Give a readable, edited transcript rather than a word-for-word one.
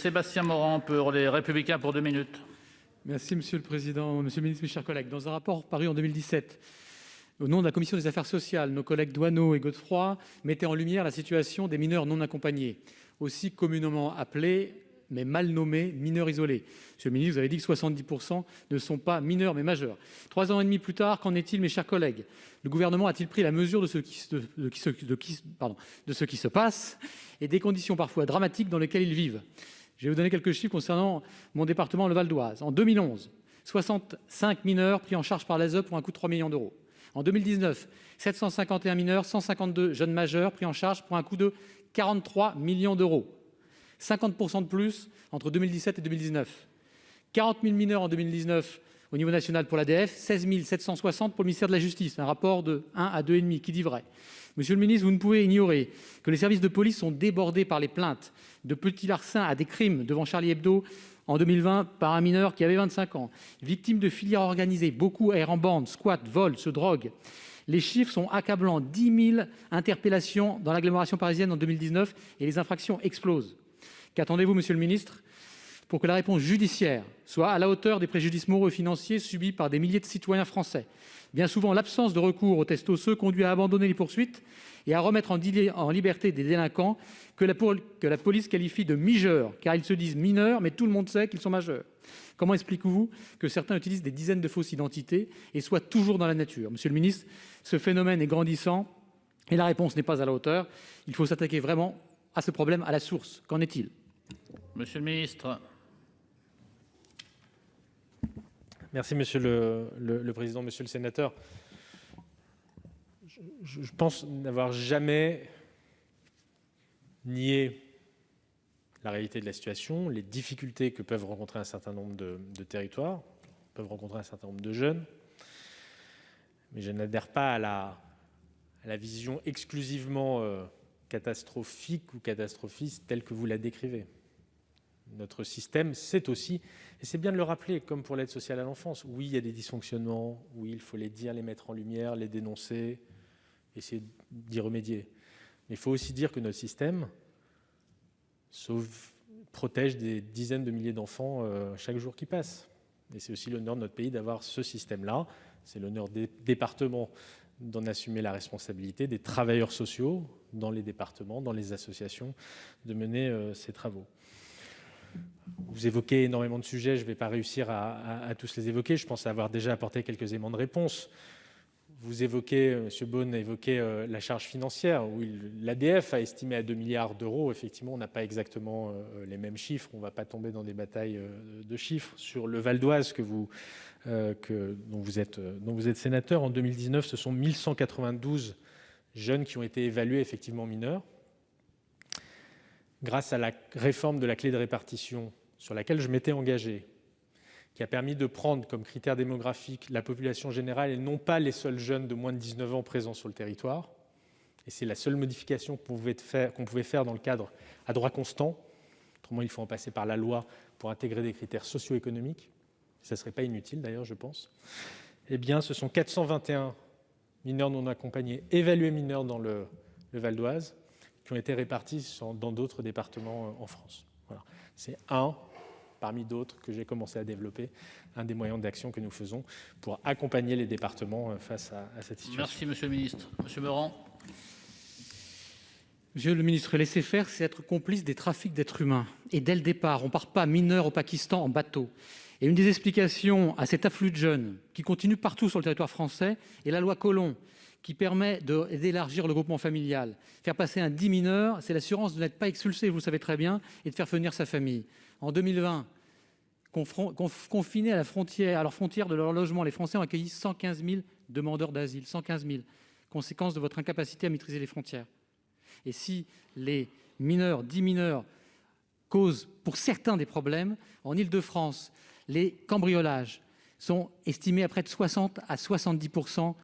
Sébastien Morand pour les Républicains pour 2 minutes. Merci Monsieur le Président, Monsieur le Ministre, mes chers collègues. Dans un rapport paru en 2017, au nom de la Commission des affaires sociales, nos collègues Doineau et Godefroy mettaient en lumière la situation des mineurs non accompagnés, aussi communément appelés, mais mal nommés, mineurs isolés. Monsieur le ministre, vous avez dit que 70% ne sont pas mineurs, mais majeurs. 3 ans et demi plus tard, qu'en est-il, mes chers collègues? Le gouvernement a-t-il pris la mesure de ce qui se passe et des conditions parfois dramatiques dans lesquelles ils vivent? Je vais vous donner quelques chiffres concernant mon département, le Val-d'Oise. En 2011, 65 mineurs pris en charge par l'ASE pour un coût de 3 millions d'euros. En 2019, 751 mineurs, 152 jeunes majeurs pris en charge pour un coût de 43 millions d'euros. 50% de plus entre 2017 et 2019. 40 000 mineurs en 2019 au niveau national pour l'ADF, 16 760 pour le ministère de la Justice, un rapport de 1 à 2,5 qui dit vrai. Monsieur le ministre, vous ne pouvez ignorer que les services de police sont débordés par les plaintes de petits larcins à des crimes devant Charlie Hebdo en 2020 par un mineur qui avait 25 ans. Victime de filières organisées, beaucoup errent en bande, squattent, volent, se droguent. Les chiffres sont accablants. 10 000 interpellations dans l'agglomération parisienne en 2019 et les infractions explosent. Qu'attendez-vous, monsieur le ministre, pour que la réponse judiciaire soit à la hauteur des préjudices moraux et financiers subis par des milliers de citoyens français? Bien souvent, l'absence de recours aux tests osseux conduit à abandonner les poursuites et à remettre en liberté des délinquants que la police qualifie de mijeurs, car ils se disent mineurs, mais tout le monde sait qu'ils sont majeurs. Comment expliquez-vous que certains utilisent des dizaines de fausses identités et soient toujours dans la nature? Monsieur le ministre, ce phénomène est grandissant et la réponse n'est pas à la hauteur. Il faut s'attaquer vraiment à ce problème à la source. Qu'en est-il? Monsieur le ministre. Merci Monsieur le Président, Monsieur le Sénateur. Je pense n'avoir jamais nié la réalité de la situation, les difficultés que peuvent rencontrer un certain nombre de territoires, peuvent rencontrer un certain nombre de jeunes, mais je n'adhère pas à la vision exclusivement catastrophique ou catastrophiste telle que vous la décrivez. Notre système, c'est aussi, et c'est bien de le rappeler, comme pour l'aide sociale à l'enfance, oui, il y a des dysfonctionnements, oui, il faut les dire, les mettre en lumière, les dénoncer, essayer d'y remédier. Mais il faut aussi dire que notre système protège des dizaines de milliers d'enfants chaque jour qui passe. Et c'est aussi l'honneur de notre pays d'avoir ce système-là. C'est l'honneur des départements d'en assumer la responsabilité, des travailleurs sociaux dans les départements, dans les associations, de mener ces travaux. Vous évoquez énormément de sujets, je ne vais pas réussir à tous les évoquer. Je pense avoir déjà apporté quelques éléments de réponse. Vous évoquez, M. Beaune a évoqué la charge financière. Oui, l'ADF a estimé à 2 milliards d'euros. Effectivement, on n'a pas exactement les mêmes chiffres. On ne va pas tomber dans des batailles de chiffres. Sur le Val-d'Oise, dont vous êtes sénateur, en 2019, ce sont 1192 jeunes qui ont été évalués effectivement mineurs. Grâce à la réforme de la clé de répartition sur laquelle je m'étais engagé, qui a permis de prendre comme critère démographique la population générale et non pas les seuls jeunes de moins de 19 ans présents sur le territoire. Et c'est la seule modification qu'on pouvait faire dans le cadre à droit constant. Autrement, il faut en passer par la loi pour intégrer des critères socio-économiques. Ça ne serait pas inutile d'ailleurs, je pense. Eh bien, ce sont 421 mineurs non accompagnés, évalués mineurs dans le Val-d'Oise, qui ont été répartis dans d'autres départements en France. Voilà. C'est un, parmi d'autres, que j'ai commencé à développer, un des moyens d'action que nous faisons pour accompagner les départements face à cette situation. Merci, Monsieur le ministre. Monsieur Morand. Monsieur le ministre, laisser faire, c'est être complice des trafics d'êtres humains. Et dès le départ, on ne part pas mineurs au Pakistan en bateau. Et une des explications à cet afflux de jeunes qui continue partout sur le territoire français est la loi Collomb, qui permet d'élargir le groupement familial. Faire passer un 10 mineurs, c'est l'assurance de n'être pas expulsé, vous le savez très bien, et de faire venir sa famille. En 2020, confinés à leur frontière de leur logement, les Français ont accueilli 115 000 demandeurs d'asile. 115 000. Conséquence de votre incapacité à maîtriser les frontières. Et si les mineurs, 10 mineurs, causent pour certains des problèmes, en Île-de-France, les cambriolages sont estimés à près de 60 à 70%